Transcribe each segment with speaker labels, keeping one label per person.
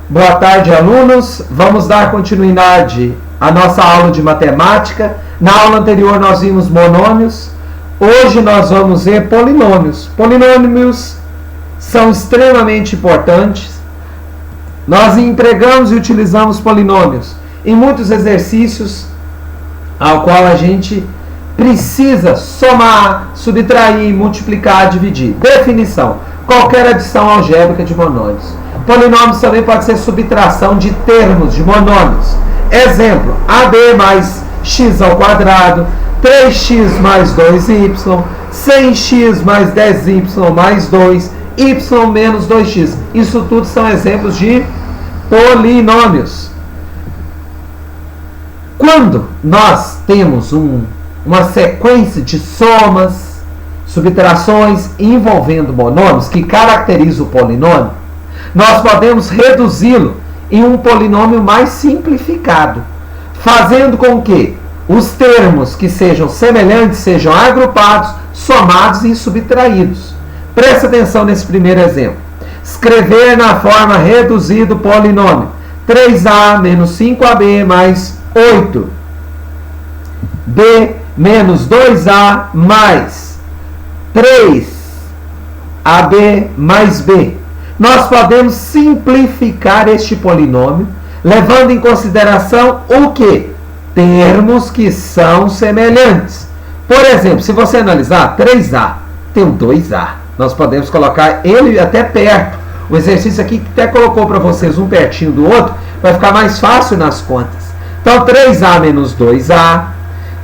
Speaker 1: Boa tarde, alunos. Vamos dar continuidade à nossa aula de matemática. Na aula anterior nós vimos monômios. Hoje nós vamos ver polinômios. Polinômios são extremamente importantes. Nós empregamos e utilizamos polinômios em muitos exercícios ao qual a gente precisa somar, subtrair, multiplicar, dividir. Definição: qualquer adição algébrica de monômios. Polinômios também pode ser subtração de termos, de monômios. Exemplo: AB mais x ao quadrado, 3x mais 2y, 100x mais 10y mais 2, y menos 2x. Isso tudo são exemplos de polinômios. Quando nós temos uma sequência de somas, subtrações envolvendo monômios que caracteriza o polinômio, nós podemos reduzi-lo em um polinômio mais simplificado, fazendo com que os termos que sejam semelhantes sejam agrupados, somados e subtraídos. Presta atenção nesse primeiro exemplo. Escrever na forma reduzida o polinômio 3a menos 5ab mais 8. B menos 2a mais 3ab mais b. Nós podemos simplificar este polinômio, levando em consideração o que? Termos que são semelhantes. Por exemplo, se você analisar 3a, tem um 2a. Nós podemos colocar ele até perto. O exercício aqui até colocou para vocês um pertinho do outro, vai ficar mais fácil nas contas. Então, 3a menos 2a,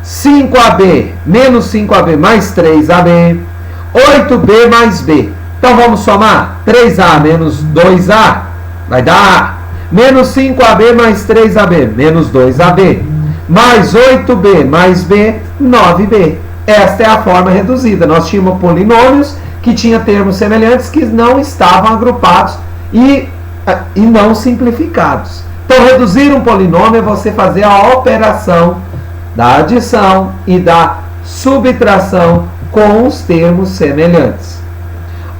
Speaker 1: 5ab menos 5ab mais 3ab, 8b mais b. Então, vamos somar. 3a menos 2a vai dar a. Menos 5ab mais 3ab, menos 2ab. Mais 8b mais b, 9b. Esta é a forma reduzida. Nós tínhamos polinômios que tinham termos semelhantes que não estavam agrupados e não simplificados. Então, reduzir um polinômio é você fazer a operação da adição e da subtração com os termos semelhantes.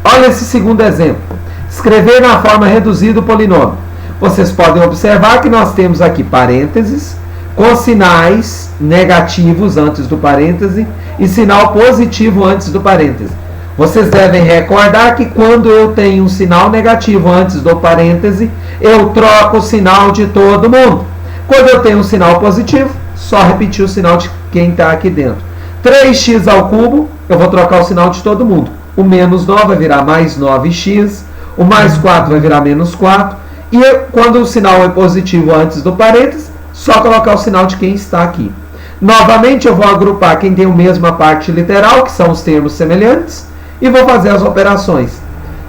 Speaker 1: Olha esse segundo exemplo. Escrever na forma reduzida o polinômio. Vocês podem observar que nós temos aqui parênteses com sinais negativos antes do parêntese e sinal positivo antes do parêntese. Vocês devem recordar que quando eu tenho um sinal negativo antes do parêntese, eu troco o sinal de todo mundo. Quando eu tenho um sinal positivo, só repetir o sinal de quem está aqui dentro. 3x ao cubo, eu vou trocar o sinal de todo mundo. O menos 9 vai virar mais 9x, o mais 4 vai virar menos 4. E quando o sinal é positivo antes do parêntese, só colocar o sinal de quem está aqui. Novamente, eu vou agrupar quem tem a mesma parte literal, que são os termos semelhantes, e vou fazer as operações.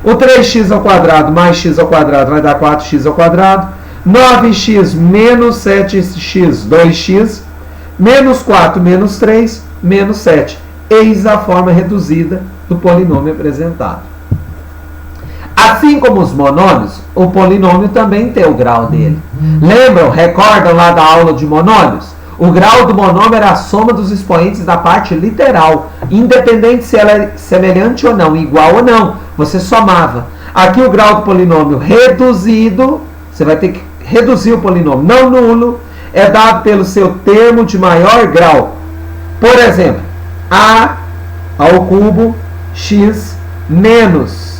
Speaker 1: O 3x ao quadrado mais x ao quadrado vai dar 4x ao quadrado. 9x menos 7x, 2x. Menos 4 menos 3, menos 7. Eis a forma reduzida do polinômio apresentado. Assim como os monômios, o polinômio também tem o grau dele. Lembram? Recordam lá da aula de monômios? O grau do monômio era a soma dos expoentes da parte literal, independente se ela é semelhante ou não, igual ou não, você somava. Aqui o grau do polinômio reduzido, você vai ter que reduzir o polinômio não nulo, é dado pelo seu termo de maior grau. Por exemplo, a ao cubo x menos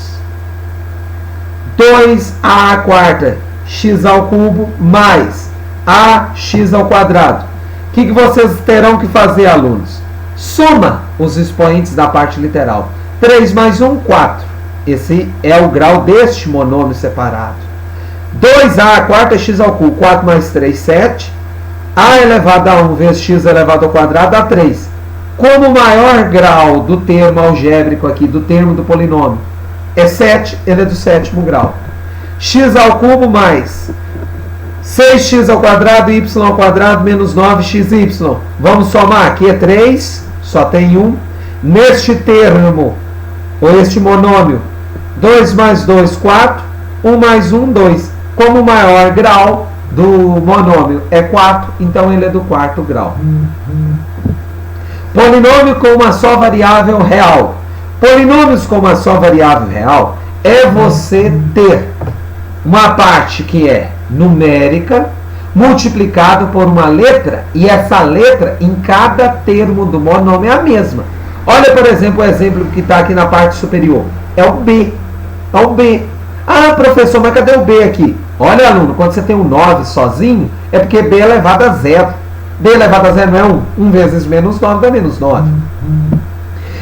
Speaker 1: 2a quarta x ao cubo mais ax ao quadrado. O que vocês terão que fazer, alunos? Soma os expoentes da parte literal. 3 mais 1, 4. Esse é o grau deste monômio separado. 2a quarta x ao cubo, 4 mais 3, 7. A elevado a 1 vezes x elevado ao quadrado dá 3. Como o maior grau do termo algébrico aqui, do termo do polinômio, é 7, ele é do sétimo grau. X ao cubo mais 6x ao quadrado, y ao quadrado, menos 9xy. Vamos somar, aqui é 3, só tem 1. Neste termo, ou este monômio, 2 mais 2, 4. 1 mais 1, 2. Como o maior grau do monômio é 4, então ele é do quarto grau. Polinômio com uma só variável real. Polinômios com uma só variável real é você ter uma parte que é numérica, multiplicado por uma letra, e essa letra em cada termo do monômio é a mesma. Olha, por exemplo, o exemplo que está aqui na parte superior. É o B. É o B. Ah, professor, mas cadê o B aqui? Olha, aluno, quando você tem um 9 sozinho, é porque B é elevado a 0. B elevado a 0 não é 1. 1 vezes menos 9 dá menos 9.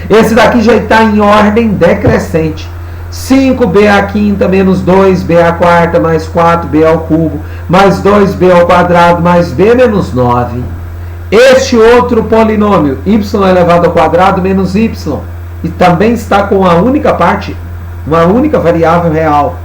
Speaker 1: Esse daqui já está em ordem decrescente. 5b à quinta menos 2b à quarta mais 4b ao cubo mais 2b ao quadrado mais b menos 9. Este outro polinômio, y elevado ao quadrado menos y, e também está com a única parte, uma única variável real.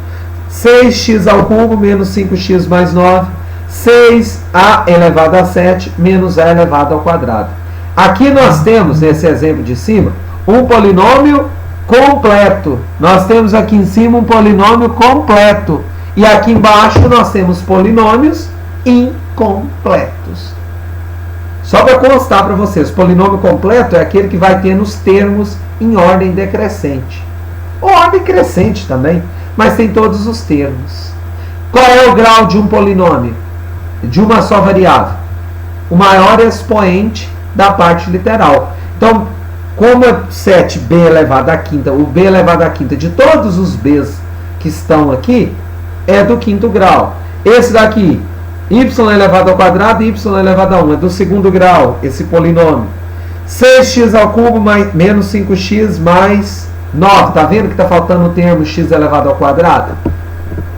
Speaker 1: 6x ao cubo menos 5x mais 9. 6a elevado a 7 menos a elevado ao quadrado. Aqui nós temos, nesse exemplo de cima, um polinômio completo. Nós temos aqui em cima um polinômio completo. E aqui embaixo nós temos polinômios incompletos. Só para constar para vocês, polinômio completo é aquele que vai ter nos termos em ordem decrescente. Ou ordem crescente também, mas tem todos os termos. Qual é o grau de um polinômio? De uma só variável. O maior expoente da parte literal. Então, como é 7b elevado à quinta, o b elevado à quinta de todos os b's que estão aqui é do quinto grau. Esse daqui, y elevado ao quadrado e y elevado a 1, é do segundo grau, esse polinômio. 6x ao cubo menos 5x mais 9. Está vendo que está faltando o termo x elevado ao quadrado?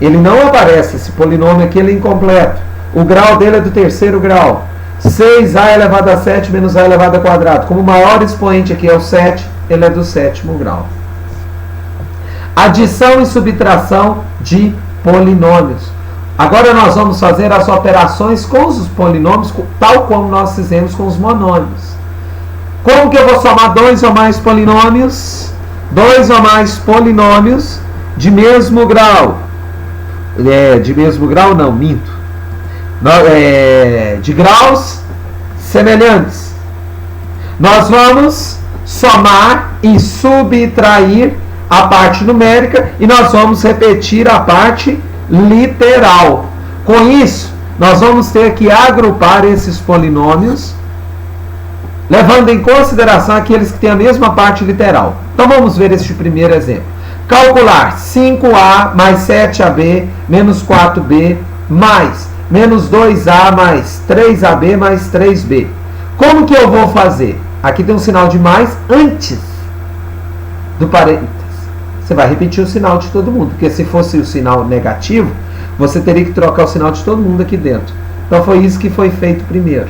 Speaker 1: Ele não aparece, esse polinômio aqui ele é incompleto. O grau dele é do terceiro grau. 6a elevado a 7 menos a elevado ao quadrado. Como o maior expoente aqui é o 7, ele é do sétimo grau. Adição e subtração de polinômios. Agora nós vamos fazer as operações com os polinômios, tal como nós fizemos com os monômios. Como que eu vou somar dois ou mais polinômios? Dois ou mais polinômios de mesmo grau. De mesmo grau não, minto. De graus semelhantes. Nós vamos somar e subtrair a parte numérica e nós vamos repetir a parte literal. Com isso, nós vamos ter que agrupar esses polinômios, levando em consideração aqueles que têm a mesma parte literal. Então vamos ver este primeiro exemplo. Calcular 5a mais 7ab menos 4b mais menos 2a mais 3ab mais 3b. Como que eu vou fazer? Aqui tem um sinal de mais antes do parênteses. Você vai repetir o sinal de todo mundo, porque se fosse o sinal negativo, você teria que trocar o sinal de todo mundo aqui dentro. Então foi isso que foi feito primeiro.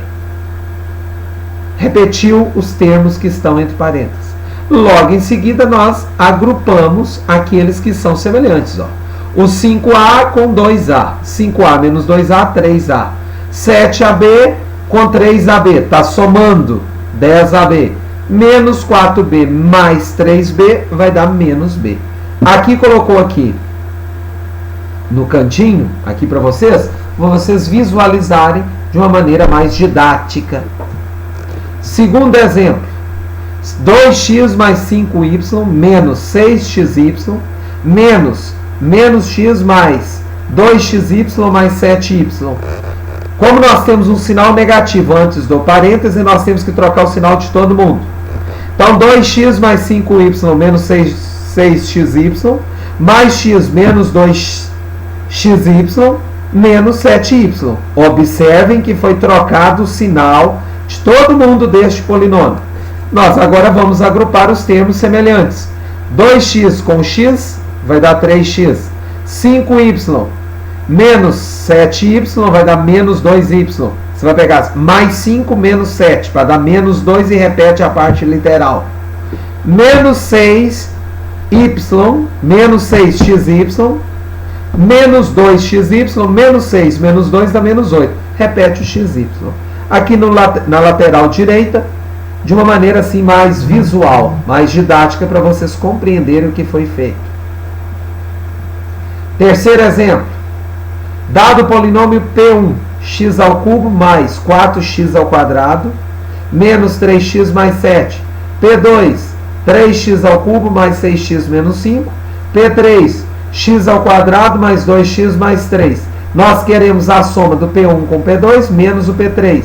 Speaker 1: Repetiu os termos que estão entre parênteses. Logo em seguida nós agrupamos aqueles que são semelhantes. Ó. O 5a com 2a. 5a menos 2a, 3a. 7ab com 3ab. Está somando 10ab. Menos 4b mais 3b vai dar menos b. Aqui colocou aqui no cantinho, aqui para vocês visualizarem de uma maneira mais didática. Segundo exemplo. 2x mais 5y menos 6xy menos x mais 2xy mais 7y. Como nós temos um sinal negativo antes do parêntese, nós temos que trocar o sinal de todo mundo. Então, 2x mais 5y menos 6xy mais x menos 2xy menos 7y. Observem que foi trocado o sinal de todo mundo deste polinômio. Nós agora vamos agrupar os termos semelhantes. 2x com x vai dar 3x. 5y menos 7y vai dar menos 2y. Você vai pegar mais 5 menos 7 para dar menos 2 e repete a parte literal. Menos 6y menos 6xy menos 2xy menos 6 menos 2 dá menos 8. Repete o xy. Aqui na lateral direita, de uma maneira assim mais visual, mais didática, para vocês compreenderem o que foi feito. Terceiro exemplo. Dado o polinômio P1, x ao cubo mais 4x ao quadrado, menos 3x mais 7. P2, 3x ao cubo mais 6x menos 5. P3, x ao quadrado mais 2x mais 3. Nós queremos a soma do P1 com o P2 menos o P3.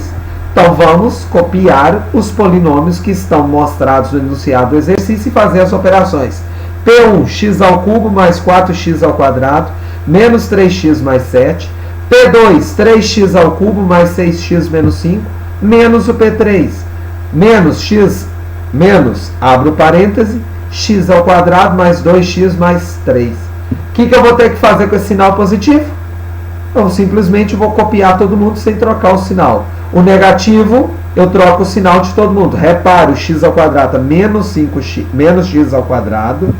Speaker 1: Então vamos copiar os polinômios que estão mostrados no enunciado do exercício e fazer as operações. P1, x ao cubo mais 4x ao quadrado menos 3x mais 7. P2, 3x ao cubo mais 6x menos 5 menos o P3. Menos x menos, abro parêntese, x ao quadrado mais 2x mais 3. O que eu vou ter que fazer com esse sinal positivo? Eu simplesmente vou copiar todo mundo sem trocar o sinal. O negativo, eu troco o sinal de todo mundo. Repare, o x ao quadrado está menos 5x, menos x ao quadrado.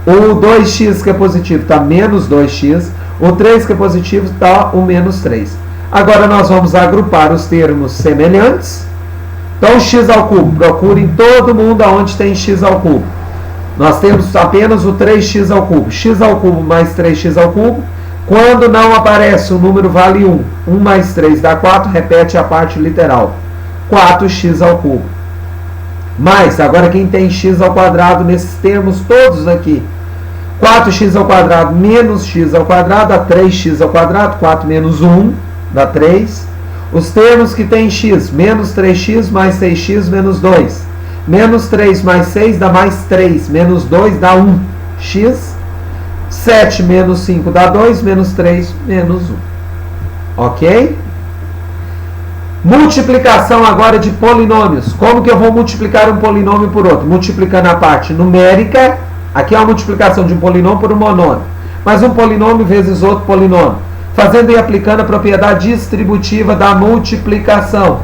Speaker 1: O 2x que é positivo está menos 2x. O 3 que é positivo está o menos 3. Agora nós vamos agrupar os termos semelhantes. Então, x ao cubo, procurem todo mundo onde tem x ao cubo. Nós temos apenas o 3x ao cubo. X ao cubo mais 3x ao cubo. Quando não aparece o número vale 1. 1 mais 3 dá 4, repete a parte literal. 4x ao cubo. Mais, agora quem tem x ao quadrado nesses termos todos aqui? 4x ao quadrado menos x ao quadrado dá 3x ao quadrado. 4 menos 1 dá 3. Os termos que tem x, menos 3x mais 6x menos 2. Menos 3 mais 6 dá mais 3. Menos 2 dá 1. X. 7 menos 5 dá 2. Menos 3 menos 1. Ok? Multiplicação agora de polinômios. Como que eu vou multiplicar um polinômio por outro? Multiplicando a parte numérica. Aqui é uma multiplicação de um polinômio por um monômio. Mas um polinômio vezes outro polinômio. Fazendo e aplicando a propriedade distributiva da multiplicação.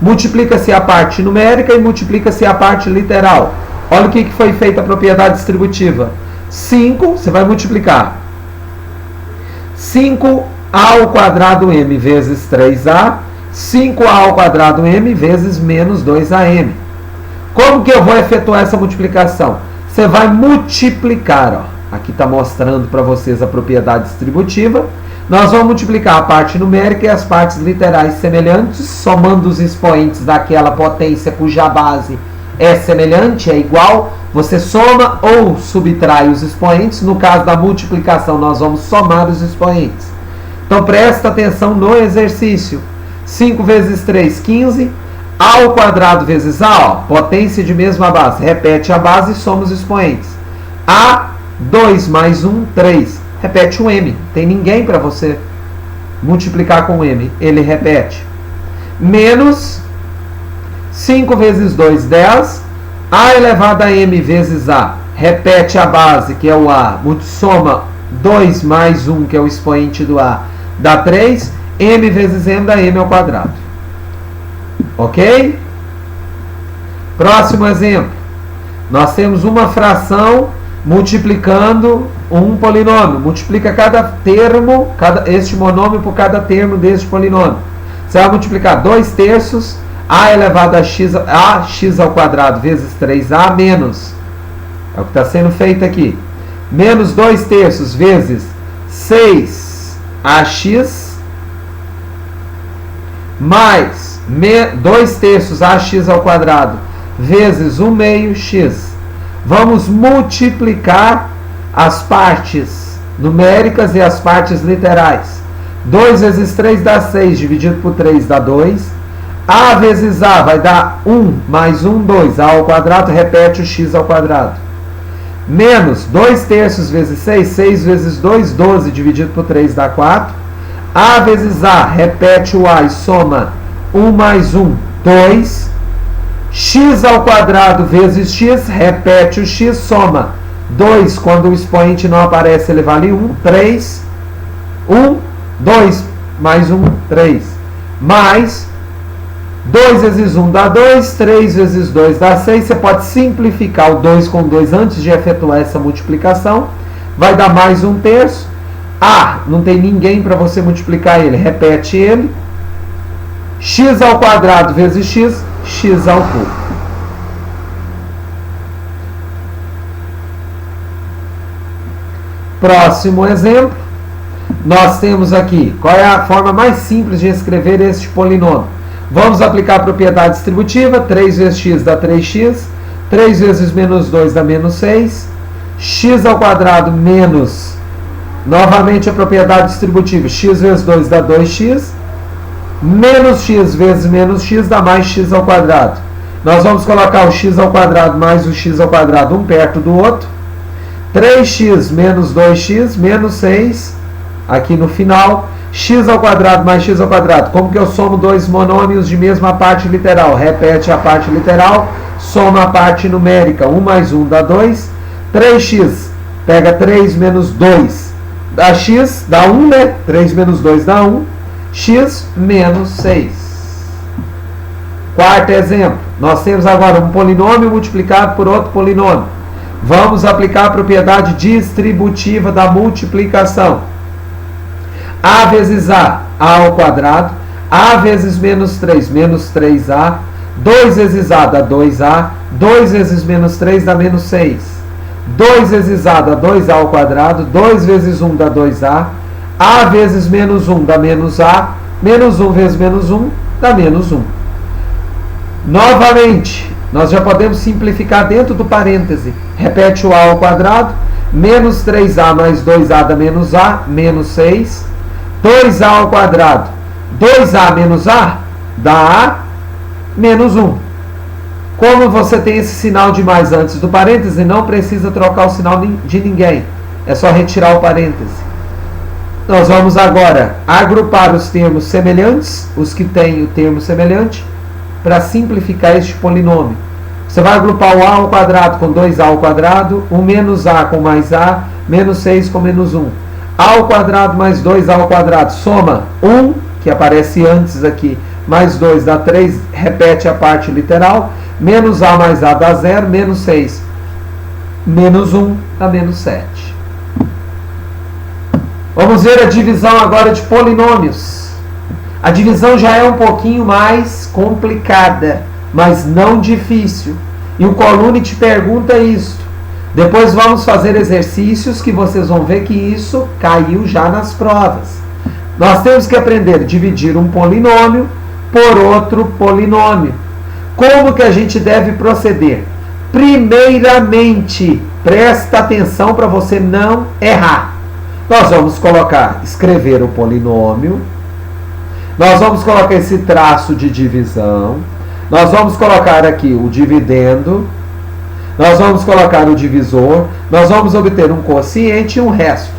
Speaker 1: Multiplica-se a parte numérica e multiplica-se a parte literal. Olha o que foi feita a propriedade distributiva. 5, você vai multiplicar. 5a ao quadrado m vezes 3a. 5a ao quadrado m vezes menos 2am. Como que eu vou efetuar essa multiplicação? Você vai multiplicar. Ó. Aqui está mostrando para vocês a propriedade distributiva. Nós vamos multiplicar a parte numérica e as partes literais semelhantes, somando os expoentes daquela potência cuja base é semelhante, é igual. Você soma ou subtrai os expoentes. No caso da multiplicação, nós vamos somar os expoentes. Então, presta atenção no exercício. 5 vezes 3, 15. A ao quadrado vezes A, ó, potência de mesma base. Repete a base e soma os expoentes. A, 2 mais 1, 3. Repete o m. Tem ninguém para você multiplicar com m. Ele repete. Menos 5 vezes 2, 10. A elevado a m vezes a. Repete a base, que é o a. Soma 2 mais 1, que é o expoente do a. Dá 3. M vezes m dá m ao quadrado. Ok? Próximo exemplo. Nós temos uma fração multiplicando um polinômio. Multiplica cada termo, este monômio por cada termo deste polinômio. Você vai multiplicar 2 terços a elevado a x ao quadrado vezes 3a menos. É o que está sendo feito aqui. Menos 2 terços vezes 6ax mais 2 terços ax ao quadrado vezes 1 meio x. Vamos multiplicar as partes numéricas e as partes literais. 2 vezes 3 dá 6, dividido por 3 dá 2. A vezes A vai dar 1 mais 1, 2. A ao quadrado repete o x ao quadrado. Menos 2 terços vezes 6, 6 vezes 2, 12, dividido por 3 dá 4. A vezes A repete o A e soma 1 mais 1, 2. X ao quadrado vezes x, repete o x, soma 2, quando o expoente não aparece, ele vale 1, 3, 1, 2, mais 1, 3, mais 2 vezes 1 dá 2, 3 vezes 2 dá 6, você pode simplificar o 2 com 2 antes de efetuar essa multiplicação, vai dar mais 1 terço, A, não tem ninguém para você multiplicar ele, repete ele, x ao quadrado vezes x, x ao cubo. Próximo exemplo, nós temos aqui, qual é a forma mais simples de escrever este polinômio? Vamos aplicar a propriedade distributiva, 3 vezes x dá 3x, 3 vezes menos 2 dá menos 6, x ao quadrado menos Novamente a propriedade distributiva, x vezes 2 dá 2x, menos x vezes menos x dá mais x ao quadrado. Nós vamos colocar o x ao quadrado mais o x ao quadrado um perto do outro. 3x menos 2x menos 6, aqui no final, x ao quadrado mais x ao quadrado. Como que eu somo dois monômios de mesma parte literal? Repete a parte literal, soma a parte numérica. 1 mais 1 dá 2. 3x, pega 3 menos 2, dá x, dá 1, né? 3 menos 2 dá 1. X menos 6. Quarto exemplo. Nós temos agora um polinômio multiplicado por outro polinômio. Vamos aplicar a propriedade distributiva da multiplicação. A vezes A ao quadrado. A vezes menos 3, menos 3A. 2 vezes A dá 2A. 2 vezes menos 3 dá menos 6. 2 vezes A dá 2A ao quadrado. 2 vezes 1 dá 2A. A vezes menos 1 dá menos A. Menos 1 vezes menos 1 dá menos 1. Novamente, nós já podemos simplificar dentro do parêntese. Repete o A ao quadrado. Menos 3A mais 2A dá menos A. Menos 6. 2A ao quadrado. 2A menos A dá A menos 1. Como você tem esse sinal de mais antes do parêntese, não precisa trocar o sinal de ninguém. É só retirar o parêntese. Nós vamos agora agrupar os termos semelhantes, os que têm o termo semelhante, para simplificar este polinômio. Você vai agrupar o A ao quadrado com 2A ao quadrado, o menos A com mais A, menos 6 com menos 1. A ao quadrado mais 2A ao quadrado, soma 1, que aparece antes aqui, mais 2 dá 3, repete a parte literal, menos A mais A dá 0, menos 6, menos 1 dá menos 7. Vamos ver a divisão agora de polinômios. A divisão já é um pouquinho mais complicada, mas não difícil. E o Colune te pergunta isso. Depois vamos fazer exercícios que vocês vão ver que isso caiu já nas provas. Nós temos que aprender a dividir um polinômio por outro polinômio. Como que a gente deve proceder? Primeiramente, presta atenção para você não errar. Nós vamos escrever o polinômio. Nós vamos colocar esse traço de divisão. Nós vamos colocar aqui o dividendo. Nós vamos colocar o divisor. Nós vamos obter um quociente e um resto.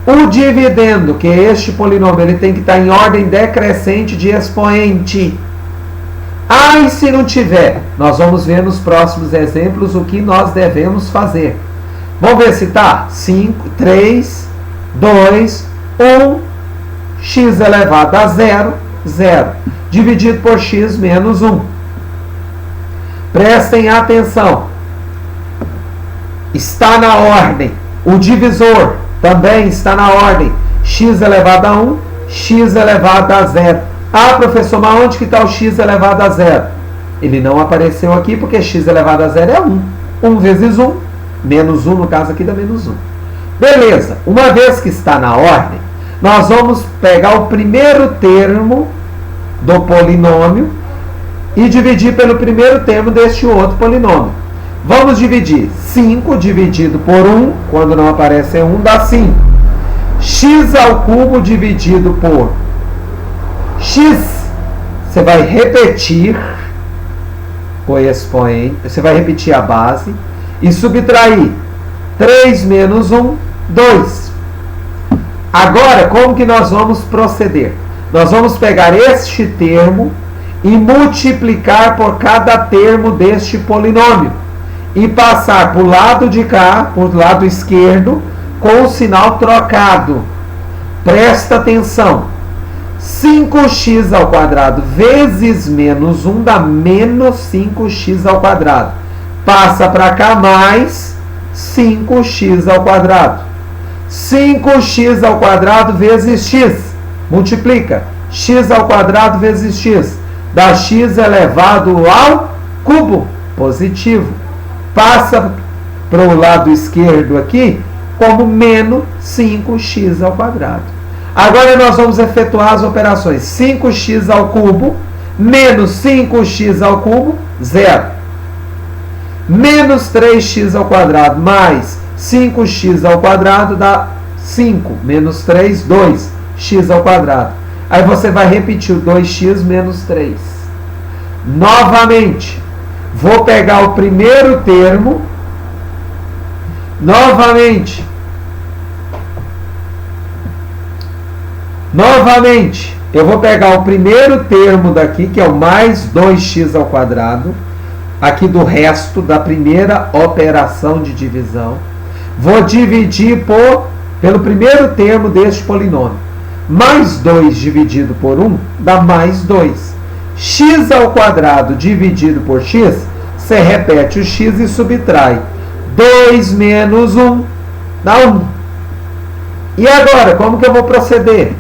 Speaker 1: O dividendo, que é este polinômio, ele tem que estar em ordem decrescente de expoente. E se não tiver? Nós vamos ver nos próximos exemplos o que nós devemos fazer. Vamos ver se está? 5, 3, 2, 1, x elevado a 0, 0. Dividido por x menos 1. Prestem atenção. Está na ordem. O divisor também está na ordem. X elevado a 1, x elevado a 0. Professor, mas onde que está o x elevado a 0? Ele não apareceu aqui porque x elevado a 0 é 1. 1 vezes 1. Menos 1, no caso aqui dá menos 1. Beleza. Uma vez que está na ordem, nós vamos pegar o primeiro termo do polinômio e dividir pelo primeiro termo deste outro polinômio. Vamos dividir 5 dividido por 1, quando não aparece 1, dá 5. X ao cubo dividido por x, você vai repetir o expoente, você vai repetir a base e subtrair 3 menos 1, 2. Agora, como que nós vamos proceder? Nós vamos pegar este termo e multiplicar por cada termo deste polinômio e passar para o lado de cá, para o lado esquerdo, com o sinal trocado. Presta atenção. 5x ao quadrado vezes menos 1 dá menos 5x ao quadrado. Passa para cá mais 5x ao quadrado. 5x ao quadrado vezes x. Multiplica. X ao quadrado vezes x. Dá x elevado ao cubo. Positivo. Passa para o lado esquerdo aqui como menos 5x ao quadrado. Agora nós vamos efetuar as operações. 5x ao cubo menos 5x ao cubo, 0. Menos 3x ao quadrado mais 5x ao quadrado dá 5 menos 3, 2, x ao quadrado. Aí você vai repetir o 2x menos 3. Novamente, vou pegar o primeiro termo. Novamente, eu vou pegar o primeiro termo daqui, que é o mais 2x ao quadrado, aqui do resto da primeira operação de divisão. Vou dividir pelo primeiro termo deste polinômio. Mais 2 dividido por 1 dá mais 2. X ao quadrado dividido por x, você repete o x e subtrai. 2 menos 1 dá 1. E agora, como que eu vou proceder?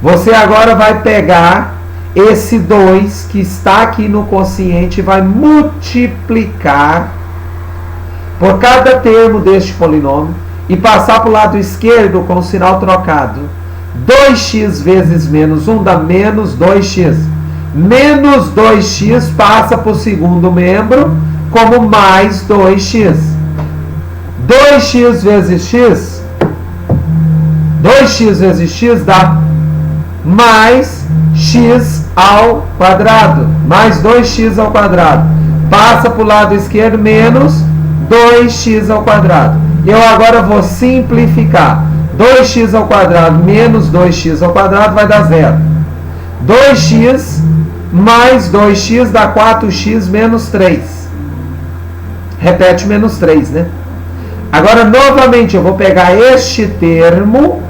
Speaker 1: Você agora vai pegar esse 2 que está aqui no quociente e vai multiplicar por cada termo deste polinômio e passar para o lado esquerdo com o sinal trocado. 2x vezes menos 1 dá menos 2x. Menos 2x passa para o segundo membro como mais 2x. 2x vezes x, 2x vezes x dá mais x ao quadrado. Mais 2x ao quadrado. Passa para o lado esquerdo, menos 2x ao quadrado. Eu agora vou simplificar. 2x ao quadrado menos 2x ao quadrado vai dar 0. 2x mais 2x dá 4x menos 3. Repete menos 3, né? Agora, novamente, eu vou pegar este termo,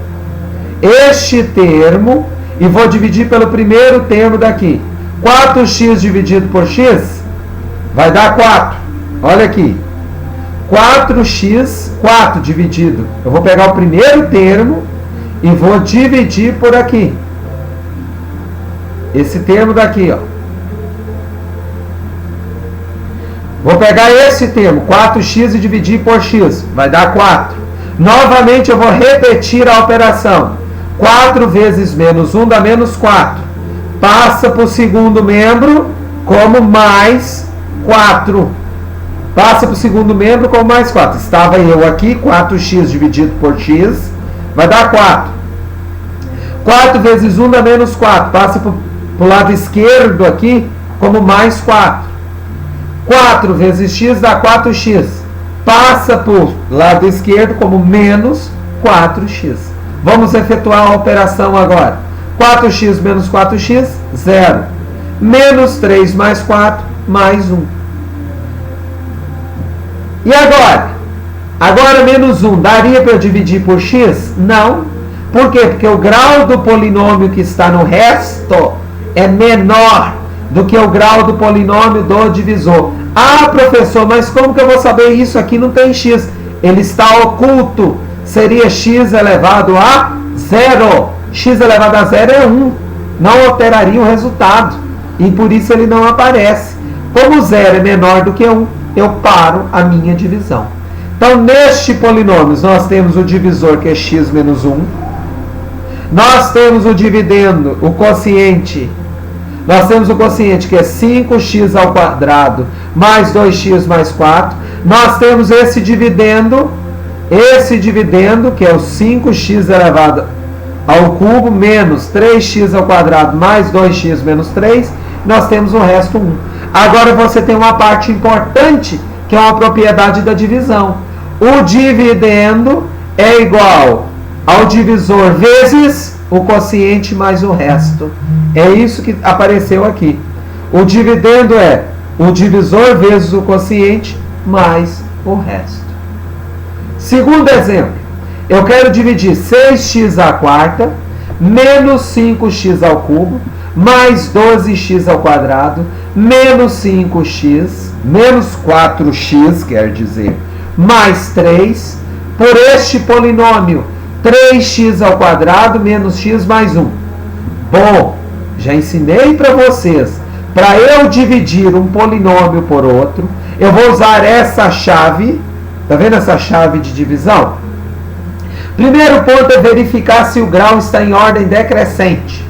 Speaker 1: e vou dividir pelo primeiro termo daqui. 4x dividido por x vai dar 4. Olha aqui. 4x, 4 dividido. Eu vou pegar o primeiro termo e vou dividir por aqui. Esse termo daqui, ó. Vou pegar esse termo, 4x, e dividir por x. Vai dar 4. Novamente eu vou repetir a operação. 4 vezes menos 1 dá menos 4. Passa para o segundo membro como mais 4. Passa para o segundo membro como mais 4. Estava eu aqui, 4x dividido por x, vai dar 4. 4 vezes 1 dá menos 4. Passa para o lado esquerdo aqui como mais 4. 4 vezes x dá 4x. Passa para o lado esquerdo como menos 4x. Vamos efetuar a operação agora. 4x menos 4x, 0. Menos 3 mais 4, mais 1. E agora? Agora menos 1. Daria para eu dividir por x? Não. Por quê? Porque o grau do polinômio que está no resto é menor do que o grau do polinômio do divisor. Ah, professor, mas como que eu vou saber isso? Aqui não tem x. Ele está oculto. Seria x elevado a 0. X elevado a 0 é 1. Não alteraria o resultado. E por isso ele não aparece. Como 0 é menor do que 1, eu paro a minha divisão. Então, neste polinômio, nós temos o divisor, que é x menos 1. Nós temos o dividendo, o quociente. Nós temos o quociente, que é 5x ao quadrado, mais 2x mais 4. Nós temos esse dividendo, que é o 5x elevado ao cubo, menos 3x ao quadrado, mais 2x menos 3. Nós temos o resto 1. Agora você tem uma parte importante, que é uma propriedade da divisão. O dividendo é igual ao divisor vezes o quociente mais o resto. É isso que apareceu aqui. O dividendo é o divisor vezes o quociente mais o resto. Segundo exemplo, eu quero dividir 6x à quarta menos 5x ao cubo mais 12x ao quadrado menos 5x menos 4x, quer dizer, mais 3 por este polinômio 3x ao quadrado menos x mais 1. Bom, já ensinei para vocês, para eu dividir um polinômio por outro, eu vou usar essa chave. Está vendo essa chave de divisão? Primeiro ponto é verificar se o grau está em ordem decrescente.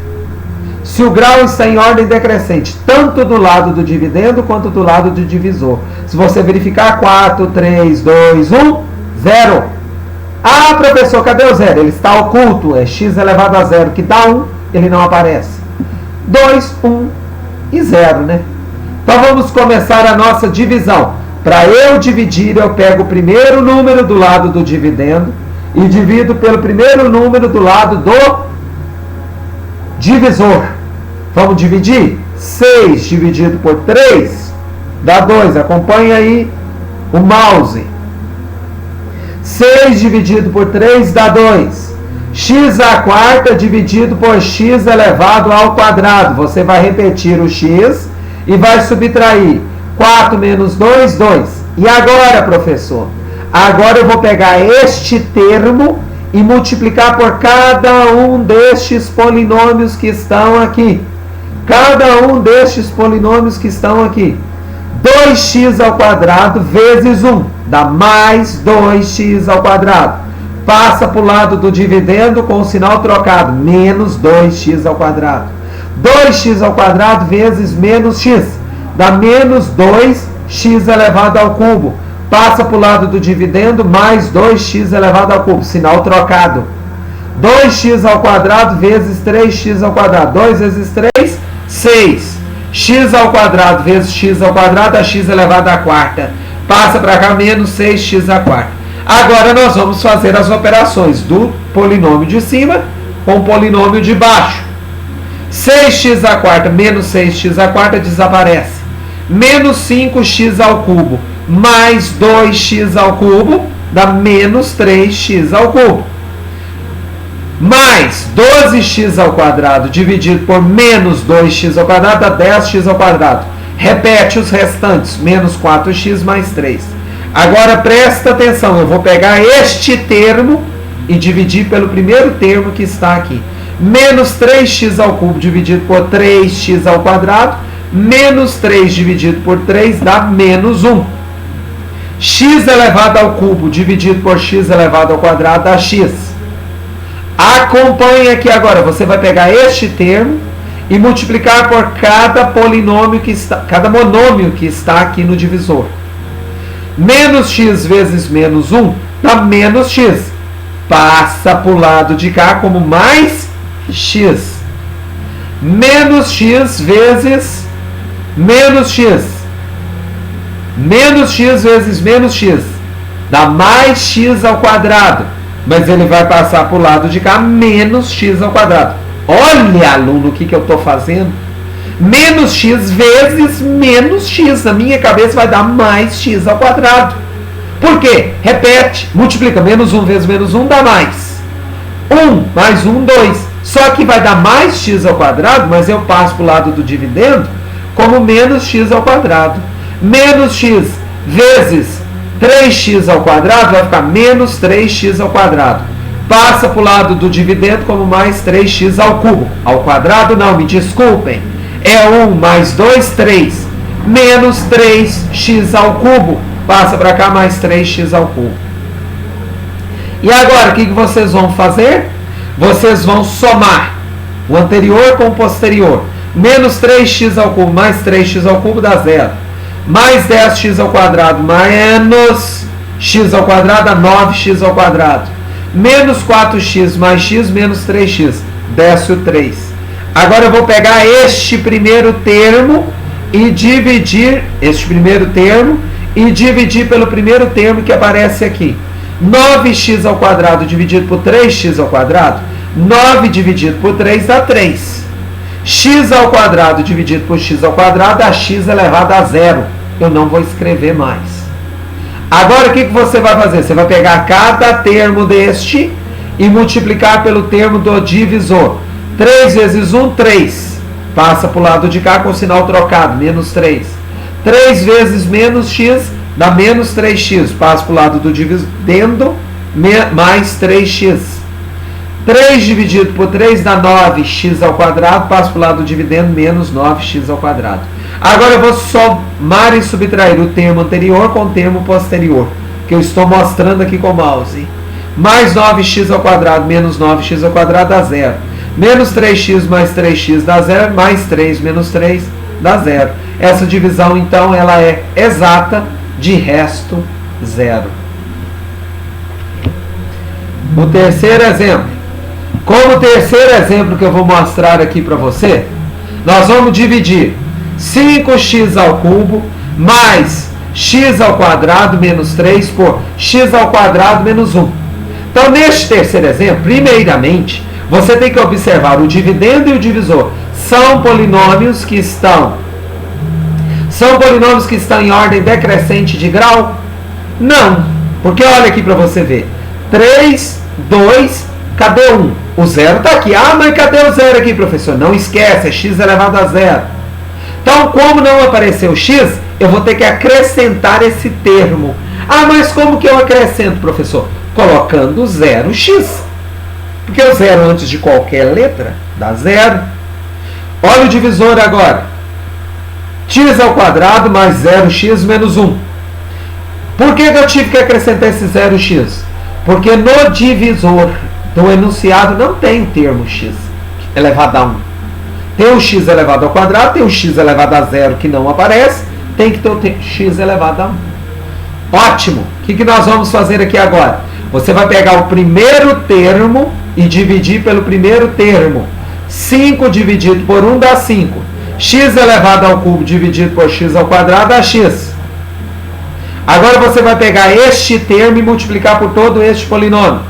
Speaker 1: Se o grau está em ordem decrescente, tanto do lado do dividendo quanto do lado do divisor. Se você verificar 4, 3, 2, 1, 0. Ah, professor, cadê o zero? Ele está oculto. É x elevado a zero, que dá 1. Ele não aparece. 2, 1 e 0, né? Então vamos começar a nossa divisão. Para eu dividir, eu pego o primeiro número do lado do dividendo e divido pelo primeiro número do lado do divisor. Vamos dividir? 6 dividido por 3 dá 2. Acompanha aí o mouse. 6 dividido por 3 dá 2. X à quarta dividido por x elevado ao quadrado. Você vai repetir o x e vai subtrair 4 menos 2, 2. E agora, professor? Agora eu vou pegar este termo e multiplicar por cada um destes polinômios que estão aqui. Cada um destes polinômios que estão aqui. 2x ao quadrado vezes 1 dá mais 2x ao quadrado. Passa para o lado do dividendo com o sinal trocado, menos 2x ao quadrado. 2x ao quadrado vezes menos x dá menos 2x elevado ao cubo. Passa para o lado do dividendo, mais 2x elevado ao cubo, sinal trocado. 2x ao quadrado vezes 3x ao quadrado. 2 vezes 3, 6. X ao quadrado vezes x ao quadrado dá x elevado à quarta. Passa para cá, menos 6x à quarta. Agora nós vamos fazer as operações do polinômio de cima com o polinômio de baixo. 6x à quarta menos 6x à quarta desaparece. Menos 5x ao cubo mais 2x ao cubo dá menos 3x ao cubo. Mais 12x ao quadrado dividido por menos 2x ao quadrado dá 10x ao quadrado. Repete os restantes, menos 4x mais 3. Agora presta atenção, eu vou pegar este termo e dividir pelo primeiro termo que está aqui. Menos 3x ao cubo dividido por 3x ao quadrado, menos 3 dividido por 3 dá menos 1. X elevado ao cubo dividido por x elevado ao quadrado dá x. Acompanhe aqui agora, você vai pegar este termo e multiplicar por cada polinômio que está, cada monômio que está aqui no divisor. Menos x vezes menos 1 dá menos x. Passa para o lado de cá como mais x. Menos x vezes menos x. Menos x vezes menos x dá mais x ao quadrado. Mas ele vai passar para o lado de cá, menos x ao quadrado. Olha, aluno, o que eu estou fazendo? Menos x vezes menos x. Na minha cabeça vai dar mais x ao quadrado. Por quê? Repete, multiplica. Menos 1 vezes menos 1 dá mais. 1 mais 1, 2. Só que vai dar mais x ao quadrado, mas eu passo para o lado do dividendo como menos x ao quadrado. Menos x vezes 3x ao quadrado vai ficar menos 3x ao quadrado. Passa para o lado do dividendo como mais 3x ao cubo. Ao quadrado não, me desculpem. É 1 mais 2, 3. Menos 3x ao cubo. Passa para cá mais 3x ao cubo. E agora, o que vocês vão fazer? Vocês vão somar o anterior com o posterior. Menos 3x ao cubo mais 3x ao cubo dá 0. Mais 10x ao quadrado menos x ao quadrado dá 9x ao quadrado. Menos 4x mais x menos 3x. Desce o 3. Agora eu vou pegar este primeiro termo e dividir pelo primeiro termo que aparece aqui. 9x ao quadrado dividido por 3x ao quadrado. 9 dividido por 3 dá 3. X ao quadrado dividido por x ao quadrado dá x elevado a 0. Eu não vou escrever mais. Agora o que você vai fazer? Você vai pegar cada termo deste e multiplicar pelo termo do divisor. 3 vezes 1, 3. Passa para o lado de cá com o sinal trocado, menos 3. 3 vezes menos x dá menos 3x. Passa para o lado do dividendo, mais 3x. 3 dividido por 3 dá 9x ao quadrado, passa para o lado do dividendo, menos 9x ao quadrado. Agora eu vou somar e subtrair o termo anterior com o termo posterior, que eu estou mostrando aqui com o mouse. Mais 9x ao quadrado menos 9x ao quadrado dá 0. Menos 3x mais 3x dá 0, mais 3 menos 3 dá 0. Essa divisão, então, ela é exata, de resto, 0. o terceiro exemplo. Como terceiro exemplo que eu vou mostrar aqui para você, nós vamos dividir 5x ao cubo mais x ao quadrado menos 3 por x ao quadrado menos 1. Então, neste terceiro exemplo, primeiramente, você tem que observar o dividendo e o divisor. São polinômios que estão em ordem decrescente de grau? Não. Porque olha aqui para você ver. 3, 2, cadê 1? O zero está aqui. Ah, mas cadê o zero aqui, professor? Não esquece, é x elevado a zero. Então, como não apareceu x, eu vou ter que acrescentar esse termo. Ah, mas como que eu acrescento, professor? Colocando 0x. Porque o zero antes de qualquer letra dá zero. Olha o divisor agora. X ao quadrado mais 0x menos 1. Por que eu tive que acrescentar esse 0x? Porque no divisor do enunciado não tem o termo x elevado a 1. Tem o x elevado ao quadrado, tem o x elevado a 0 que não aparece, tem que ter o x elevado a 1. Ótimo! O que nós vamos fazer aqui agora? Você vai pegar o primeiro termo e dividir pelo primeiro termo. 5 dividido por 1 dá 5. X elevado ao cubo dividido por x ao quadrado dá x. Agora você vai pegar este termo e multiplicar por todo este polinômio.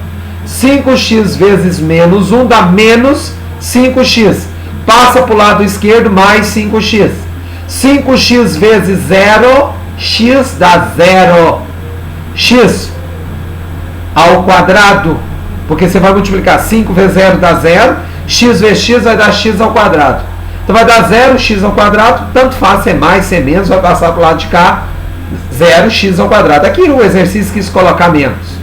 Speaker 1: 5x vezes menos 1 dá menos 5x. Passa para o lado esquerdo, mais 5x. 5x vezes 0, x dá 0. X ao quadrado, porque você vai multiplicar 5 vezes 0 dá 0, x vezes x vai dar x ao quadrado. Então vai dar 0, x ao quadrado, tanto faz ser mais, ser menos, vai passar para o lado de cá, 0, x ao quadrado. Aqui o exercício quis colocar menos.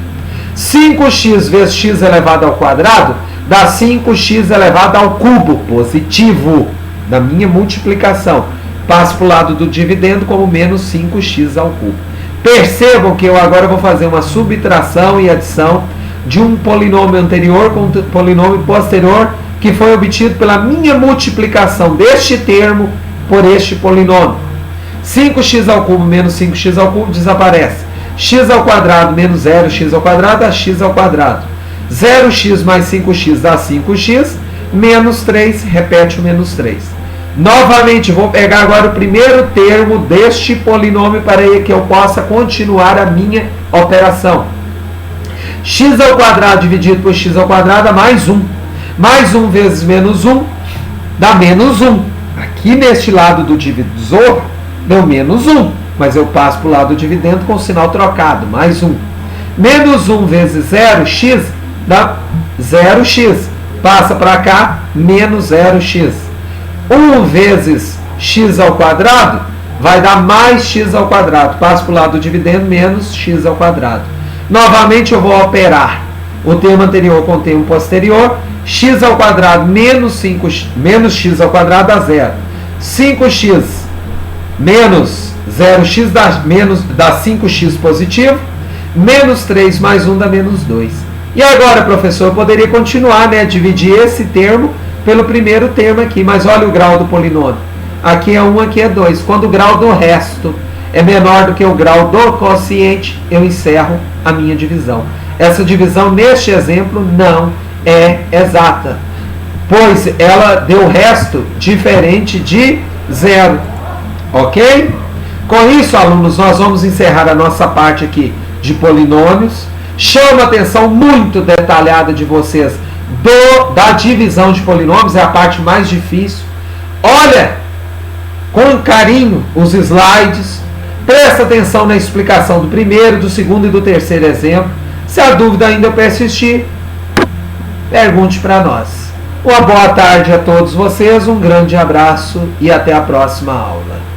Speaker 1: 5x vezes x elevado ao quadrado dá 5x elevado ao cubo, positivo, na minha multiplicação. Passo para o lado do dividendo como menos 5x ao cubo. Percebam que eu agora vou fazer uma subtração e adição de um polinômio anterior com um polinômio posterior que foi obtido pela minha multiplicação deste termo por este polinômio. 5x ao cubo menos 5x ao cubo desaparece. X ao quadrado menos 0x ao quadrado dá x ao quadrado. 0x mais 5x dá 5x, menos 3, repete o menos 3. Novamente, vou pegar agora o primeiro termo deste polinômio para que eu possa continuar a minha operação. X ao quadrado dividido por x ao quadrado dá mais 1. Mais 1 vezes menos 1 dá menos 1. Aqui neste lado do divisor deu menos 1, mas eu passo para o lado do dividendo com o sinal trocado, mais 1. Menos 1 vezes 0, x, dá 0x. Passa para cá, menos 0x. 1 vezes x ao quadrado vai dar mais x ao quadrado. Passo para o lado do dividendo, menos x ao quadrado. Novamente eu vou operar o termo anterior com o termo posterior. X ao quadrado menos x ao quadrado dá 0. 5x menos 0x dá 5x positivo. Menos 3 mais 1 dá menos 2. E agora, professor, eu poderia continuar, né? Dividir esse termo pelo primeiro termo aqui. Mas olha o grau do polinômio. Aqui é 1, aqui é 2. Quando o grau do resto é menor do que o grau do quociente, eu encerro a minha divisão. Essa divisão, neste exemplo, não é exata, pois ela deu resto diferente de 0. Ok? Com isso, alunos, nós vamos encerrar a nossa parte aqui de polinômios. Chama a atenção muito detalhada de vocês da divisão de polinômios, é a parte mais difícil. Olha com carinho os slides, presta atenção na explicação do primeiro, do segundo e do terceiro exemplo. Se a dúvida ainda persistir, pergunte para nós. Uma boa tarde a todos vocês, um grande abraço e até a próxima aula.